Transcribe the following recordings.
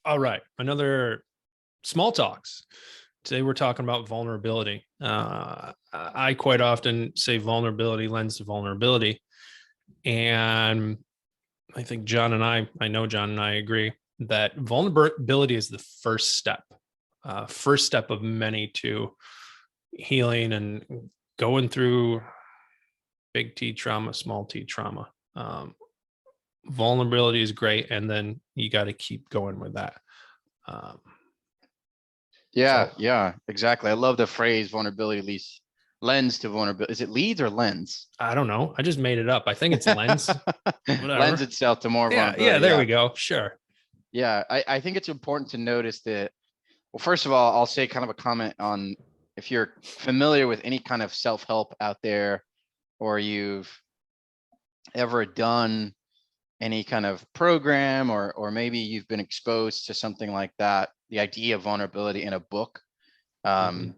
All right. Another small talks. Today we're talking about vulnerability. I quite often say vulnerability lends to vulnerability. And I think I know John and I agree that vulnerability is the first step of many to healing and going through big T trauma, small T trauma. Vulnerability is great. And then you got to keep going with that. Um, Yeah, so yeah, exactly. I love the phrase vulnerability lends to vulnerability. Is it leads or lens? I don't know. I just made it up. I think it's lens. Lends Whatever. itself to more Yeah. vulnerability. There Yeah. we go. Sure. Yeah. I think it's important to notice that, well, first of all, I'll say kind of a comment on if you're familiar with any kind of self-help out there, or you've ever done any kind of program, or maybe you've been exposed to something like that, the idea of vulnerability in a book. Mhm.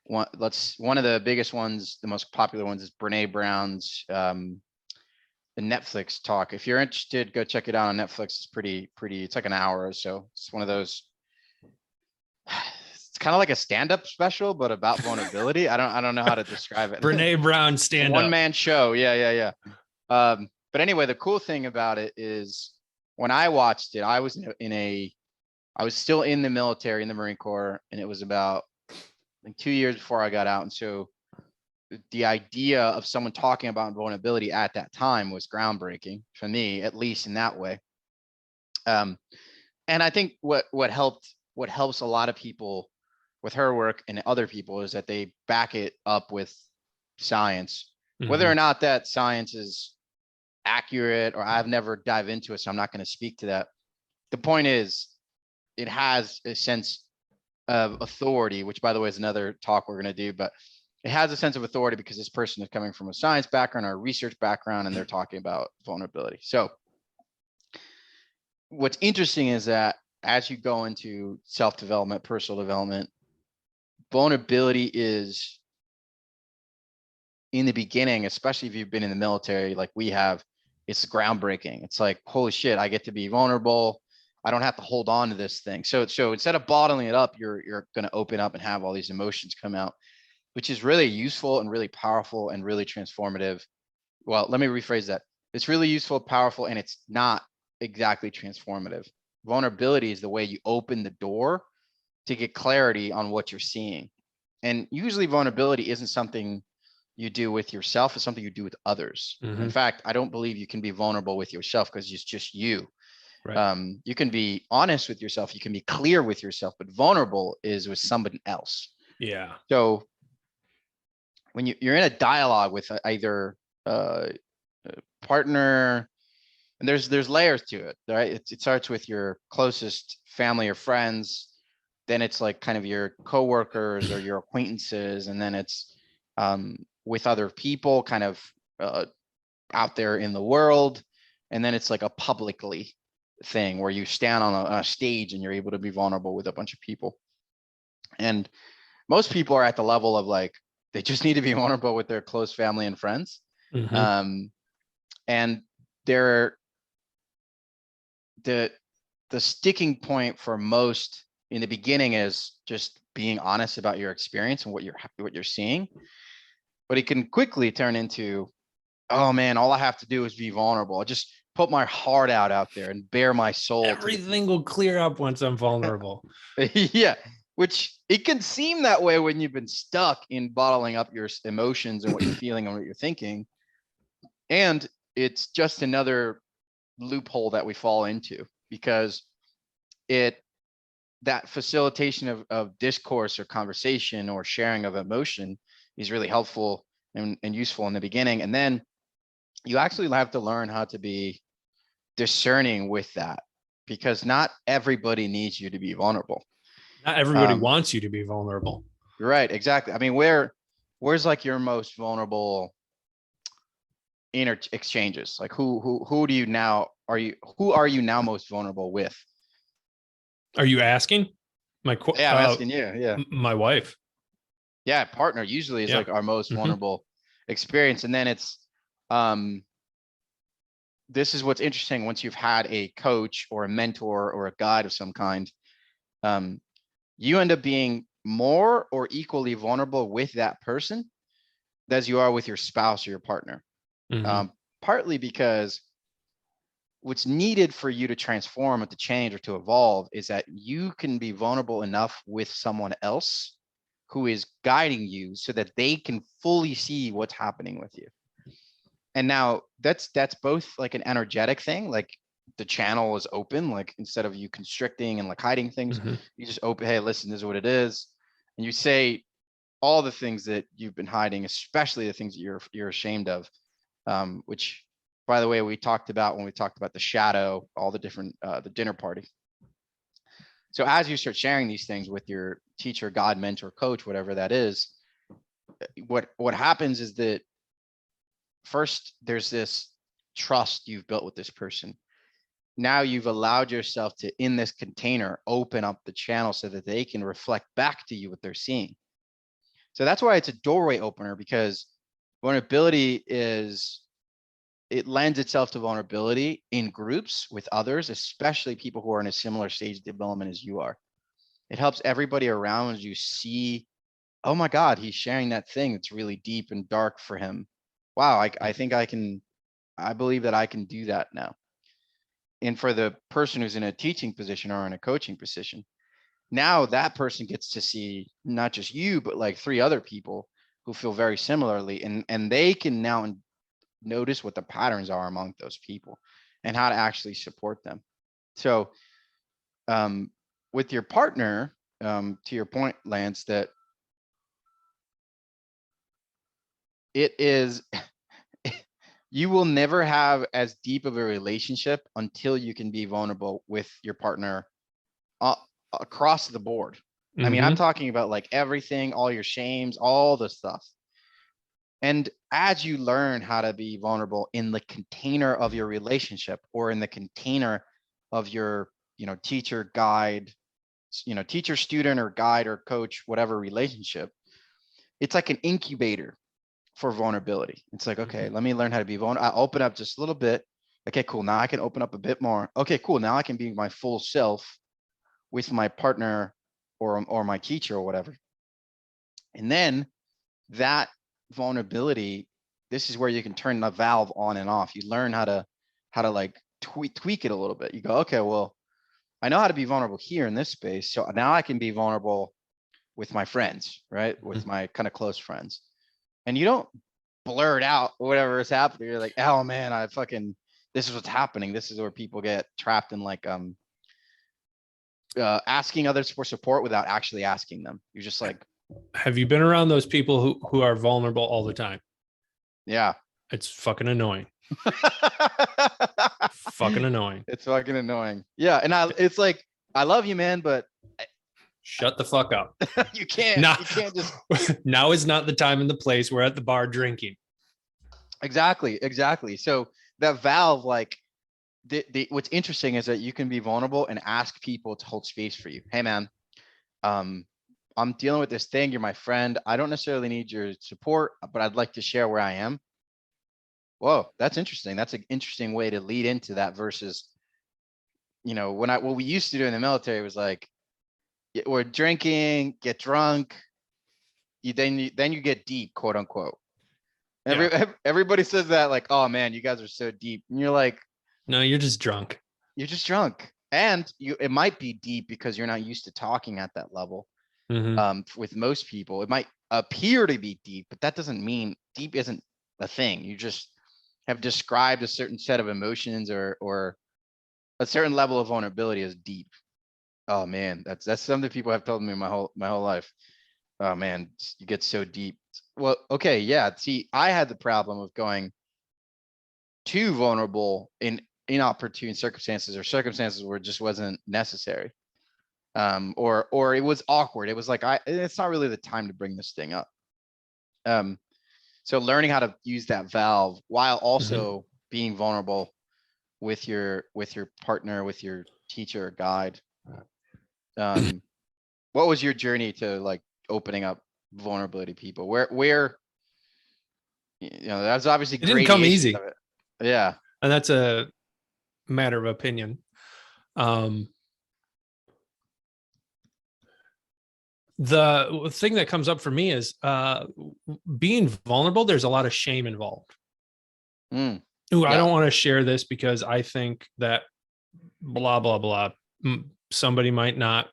One of the biggest ones, the most popular ones, is Brene Brown's the Netflix talk. If you're interested, go check it out on Netflix. It's pretty. It's like an hour or so. It's one of those. It's kind of like a stand-up special, but about vulnerability. I don't know how to describe it. Brene Brown It's a stand up. one-man show. Yeah. But anyway, the cool thing about it is when I watched it, I was I was still in the military, in the Marine Corps, and it was about like 2 years before I got out. And so the idea of someone talking about vulnerability at that time was groundbreaking for me, at least in that way. And I think what helps a lot of people with her work and other people is that they back it up with science, whether or Mhm. not that science is accurate, or I've never dive into it, so I'm not going to speak to that. The point is, it has a sense of authority, which by the way is another talk we're going to do, but it has a sense of authority because this person is coming from a science background or a research background, and they're talking about vulnerability. So what's interesting is that as you go into self-development, personal development, vulnerability is, in the beginning, especially if you've been in the military like we have, it's groundbreaking. It's like, holy shit, I get to be vulnerable. I don't have to hold on to this thing. So instead of bottling it up, you're going to open up and have all these emotions come out, which is really useful and really powerful and really transformative. Well, let me rephrase that. It's really useful, powerful, and it's not exactly transformative. Vulnerability is the way you open the door to get clarity on what you're seeing. And usually vulnerability isn't something you do with yourself, it's something you do with others. In Mhm. fact, I don't believe you can be vulnerable with yourself because it's just you. Right. You can be honest with yourself, you can be clear with yourself, but vulnerable is with somebody else. Yeah. So when you're in a dialogue with either a partner, and there's layers to it, right? It starts with your closest family or friends, then it's like kind of your coworkers or your acquaintances, and then it's with other people kind of out there in the world, and then it's like a publicly thing where you stand on a stage and you're able to be vulnerable with a bunch of people. And most people are at the level of like, they just need to be vulnerable with their close family and friends. Mhm. Um, and they're the sticking point for most in the beginning is just being honest about your experience and what you're seeing. But it can quickly turn into, oh man, all I have to do is be vulnerable. I just put my heart out there and bare my soul to the Everything people. will clear up once I'm vulnerable. Yeah, which it can seem that way when you've been stuck in bottling up your emotions and what you're feeling and what you're thinking. And it's just another loophole that we fall into, because that facilitation of discourse or conversation or sharing of emotion is really helpful and useful in the beginning. And then you actually have to learn how to be discerning with that, because not everybody needs you to be vulnerable. Not everybody Um, wants you to be vulnerable. right, exactly. I mean, where's like your most vulnerable exchanges? Like who do you now who are you now most vulnerable with? Are you asking? My Yeah, I'm asking you. Yeah. my wife. Yeah, partner usually is Yeah. like our most Mhm. vulnerable experience. And then it's um this is what's interesting. Once you've had a coach or a mentor or a guide of some kind, you end up being more or equally vulnerable with that person as you are with your spouse or your partner. Mhm. Partly because what's needed for you to transform or to change or to evolve is that you can be vulnerable enough with someone else who is guiding you so that they can fully see what's happening with you. And now that's both like an energetic thing, like the channel is open, like instead of you constricting and like hiding things, Mhm. you just open, hey, listen, this is what it is. And you say all the things that you've been hiding, especially the things that you're ashamed of, which by the way, we talked about when we talked about the shadow, all the different, the dinner party. So as you start sharing these things with your teacher, God, mentor, coach, whatever that is, what happens is that first there's this trust you've built with this person. Now you've allowed yourself to, in this container, open up the channel so that they can reflect back to you what they're seeing. So that's why it's a doorway opener, because vulnerability is, it lends itself to vulnerability in groups with others, especially people who are in a similar stage of development as you are. It helps everybody around you see, oh my God, he's sharing that thing that's really deep and dark for him. Wow, I think I believe that I can do that now. And for the person who's in a teaching position or in a coaching position, now that person gets to see not just you, but like 3 other people who feel very similarly, and they can now notice what the patterns are among those people and how to actually support them. So with your partner, to your point, Lance, that it is, you will never have as deep of a relationship until you can be vulnerable with your partner across the board. I mean, I'm Mhm. talking about like everything, all your shames, all the stuff. And as you learn how to be vulnerable in the container of your relationship or in the container of your, teacher, guide, teacher, student, or guide or coach, whatever relationship, it's like an incubator for vulnerability. It's like, okay, Mhm. let me learn how to be vulnerable. I open up just a little bit. Okay, cool. Now I can open up a bit more. Okay, cool. Now I can be my full self with my partner or my teacher or whatever. And then that vulnerability, this is where you can turn the valve on and off. You learn how to like tweak it a little bit. You go, okay, well, I know how to be vulnerable here in this space. So now I can be vulnerable with my friends, right? With my kind of close friends. And you don't blur it out, whatever is happening. You're like, oh man, this is what's happening. This is where people get trapped in like, asking others for support without actually asking them. You're just like, Have you been around those people who are vulnerable all the time? yeah. It's fucking annoying. Fucking annoying. It's fucking annoying. Yeah. And it's like, I love you, man, but Shut the fuck up. you can't Now, just. now is not the time and the place. We're at the bar drinking. Exactly. So that valve, like what's interesting is that you can be vulnerable and ask people to hold space for you. Hey man, I'm dealing with this thing. You're my friend. I don't necessarily need your support, but I'd like to share where I am. Whoa, that's interesting. That's an interesting way to lead into that versus, what we used to do in the military was like, we're drinking, get drunk. Then you get deep, quote unquote. Yeah. Everybody says that like, oh man, you guys are so deep. And you're like, No, you're just drunk. you're just drunk. And it might be deep because you're not used to talking at that level. Mhm. With most people, it might appear to be deep, but that doesn't mean deep isn't a thing. You just have described a certain set of emotions or a certain level of vulnerability as deep. Oh man, that's something people have told me my whole life. Oh man, you get so deep. Well, okay, yeah. See, I had the problem of going too vulnerable in inopportune circumstances or circumstances where it just wasn't necessary. Or it was awkward. It was like, it's not really the time to bring this thing up. So learning how to use that valve while also being vulnerable with your partner, with your teacher or guide. What was your journey to like opening up vulnerability to people? Where, that's obviously It didn't come gradations easy. of it. Yeah. and that's a matter of opinion. The thing that comes up for me is being vulnerable. There's a lot of shame involved. Mm, Ooh, I yeah. don't want to share this because I think that blah, blah, blah. Somebody might not,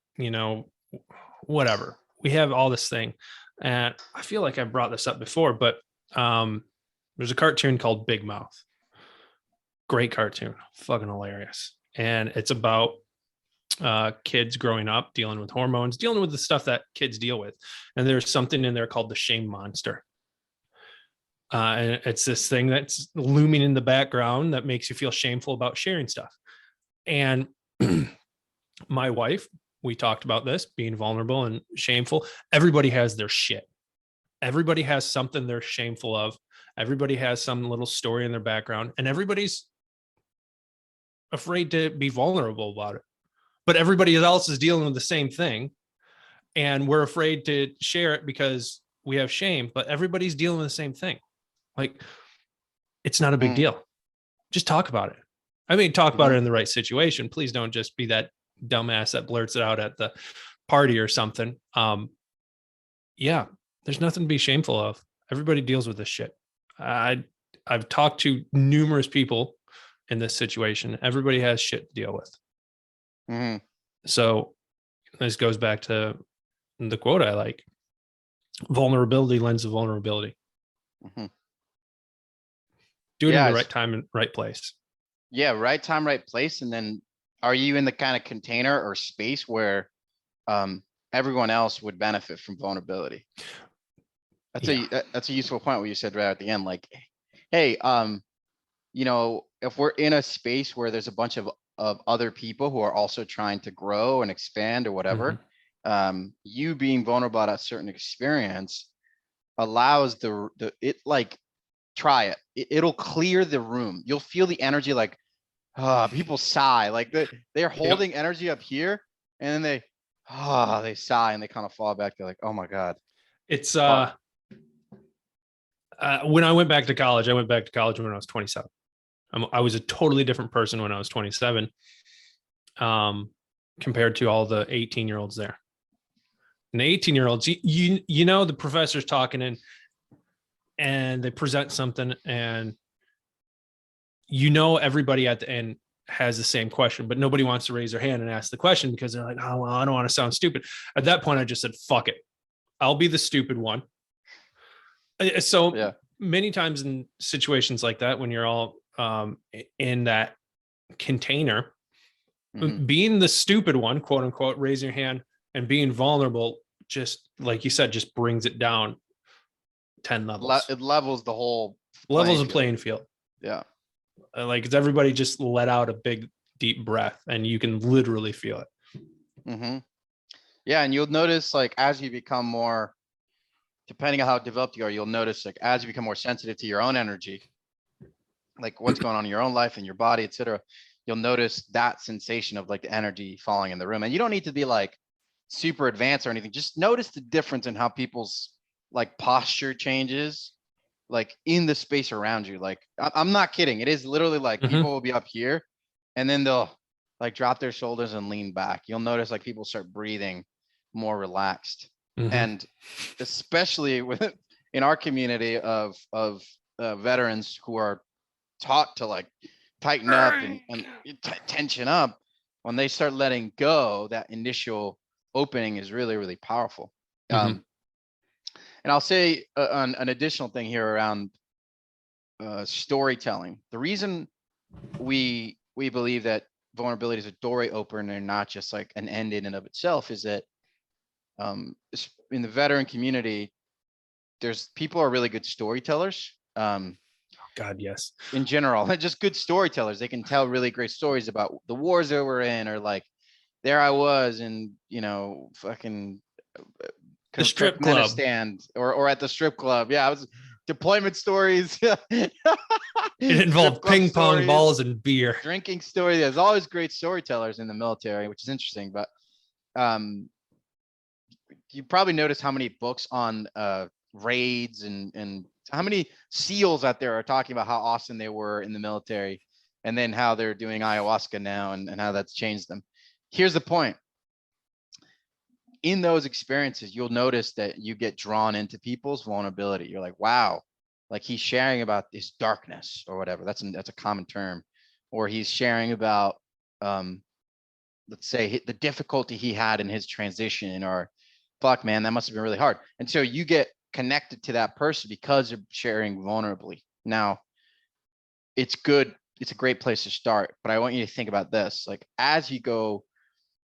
whatever. We have all this thing. And I feel like I brought this up before, but there's a cartoon called Big Mouth. Great cartoon, fucking hilarious. And it's about kids growing up, dealing with hormones, dealing with the stuff that kids deal with. And there's something in there called the shame monster. And it's this thing that's looming in the background that makes you feel shameful about sharing stuff. And my wife, we talked about this being vulnerable and shameful. Everybody has their shit. Everybody has something they're shameful of. Everybody has some little story in their background, and everybody's afraid to be vulnerable about it. But everybody else is dealing with the same thing. And we're afraid to share it because we have shame, but everybody's dealing with the same thing. Like, it's not a big deal. Just talk about it. I mean, talk about it in the right situation. Please don't just be that dumbass that blurts it out at the party or something. Yeah, there's nothing to be shameful of. Everybody deals with this shit. I've talked to numerous people in this situation. Everybody has shit to deal with. So this goes back to the quote I like: vulnerability lends to vulnerability. Do it in the right time and right place. Yeah, right time, right place. And then are you in the kind of container or space where everyone else would benefit from vulnerability? That's a useful point what you said right at the end. Like, hey, if we're in a space where there's a bunch of other people who are also trying to grow and expand or whatever, you being vulnerable at a certain experience allows try it. It'll clear the room. You'll feel the energy, like, people sigh, like they're holding energy up here, and then they sigh and they kind of fall back. They're like, oh my God. It's when I went back to college when I was 27. I was a totally different person when I was 27 compared to all the 18-year-olds there. And the 18-year-olds, the professor's talking and they present something, and everybody at the end has the same question, but nobody wants to raise their hand and ask the question because they're like, oh, well, I don't want to sound stupid. At that point, I just said, fuck it. I'll be the stupid one. So many times in situations like that, when you're all in that container, being the stupid one, quote unquote, raising your hand and being vulnerable, just like you said, just brings it down 10 levels. It levels the whole playing field. Yeah. Like, it's everybody just let out a big deep breath and you can literally feel it. Yeah. And you'll notice, like, as you become more, depending on how developed you are, you'll notice, like, as you become more sensitive to your own energy, like what's going on in your own life and your body, etc., you'll notice that sensation of like the energy falling in the room. And you don't need to be like super advanced or anything. Just notice the difference in how people's like posture changes, like in the space around you. Like, I'm not kidding. It is literally like people will be up here and then they'll like drop their shoulders and lean back. You'll notice like people start breathing more relaxed. And especially in our community of veterans who are taught to like tighten up and tension up, when they start letting go, that initial opening is really, really powerful. And I'll say an additional thing here around storytelling. The reason we believe that vulnerability is a doorway opener and not just like an end in and of itself is that in the veteran community, people are really good storytellers. God, yes. In general, just good storytellers. They can tell really great stories about the wars that we're in, or like, there I was in, fucking the strip club stand or at the strip club. Yeah, I was deployment stories. It involved ping pong balls and beer. Drinking stories. There's always great storytellers in the military, which is interesting. But you probably noticed how many books on raids and how many SEALs out there are talking about how awesome they were in the military and then how they're doing ayahuasca now and how that's changed them. Here's the point. In those experiences, you'll notice that you get drawn into people's vulnerability. You're like, wow, like he's sharing about his darkness or whatever. That's a common term. Or he's sharing about, let's say the difficulty he had in his transition, or fuck, man, that must have been really hard. And so you get connected to that person because you're sharing vulnerably. Now, it's good. It's a great place to start, but I want you to think about this. Like, as you go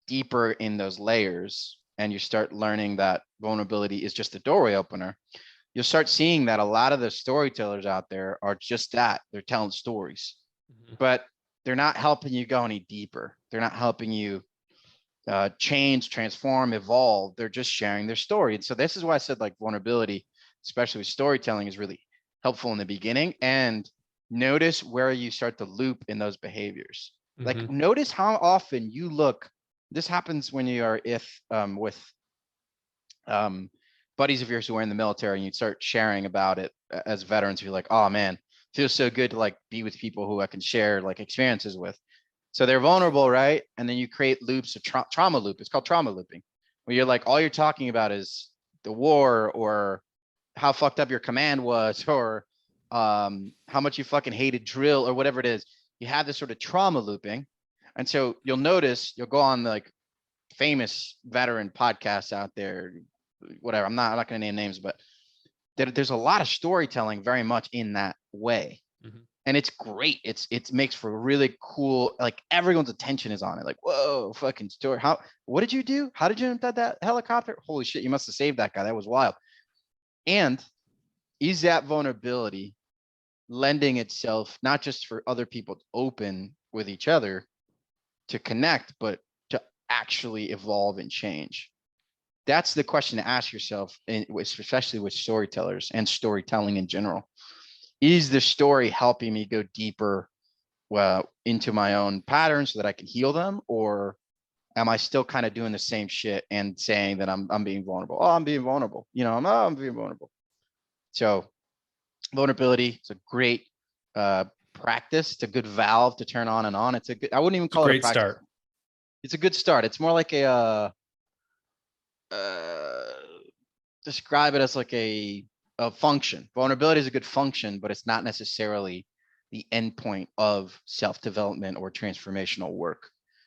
deeper in those layers and you start learning that vulnerability is just a doorway opener, you'll start seeing that a lot of the storytellers out there are just that. They're telling stories, but they're not helping you go any deeper. They're not helping you change, transform, evolve. They're just sharing their story. And so this is why I said, like, vulnerability, especially with storytelling, is really helpful in the beginning. And notice where you start to loop in those behaviors. Like, notice how often you look. This happens when you are with buddies of yours who are in the military, and you start sharing about it as veterans. You're like, oh man, feels so good to like be with people who I can share like experiences with. So they're vulnerable, right? And then you create loops of trauma loop. It's called trauma looping, where you're like, all you're talking about is the war, or how fucked up your command was, or how much you fucking hated drill, or whatever it is. You have this sort of trauma looping. And so you'll notice, you'll go on like famous veteran podcasts out there, whatever. I'm not going to name names, but there's a lot of storytelling very much in that way. And it's great. It makes for really cool, like everyone's attention is on it. Like, whoa, fucking story. What did you do? How did you invent that helicopter? Holy shit, you must have saved that guy. That was wild. And is that vulnerability lending itself not just for other people to open with each other, to connect, but to actually evolve and change? That's the question to ask yourself, especially with storytellers and storytelling in general. Is the story helping me go deeper into my own patterns so that I can heal them? Or am I still kind of doing the same shit and saying that I'm being vulnerable? Oh, I'm being vulnerable. You know, I'm being vulnerable. So vulnerability is a great practice. It's a good valve to turn on and on. It's a good, I wouldn't even call it a practice. Start. It's a good start. It's more like a describe it as like a function. Vulnerability is a good function, but it's not necessarily the endpoint of self-development or transformational work.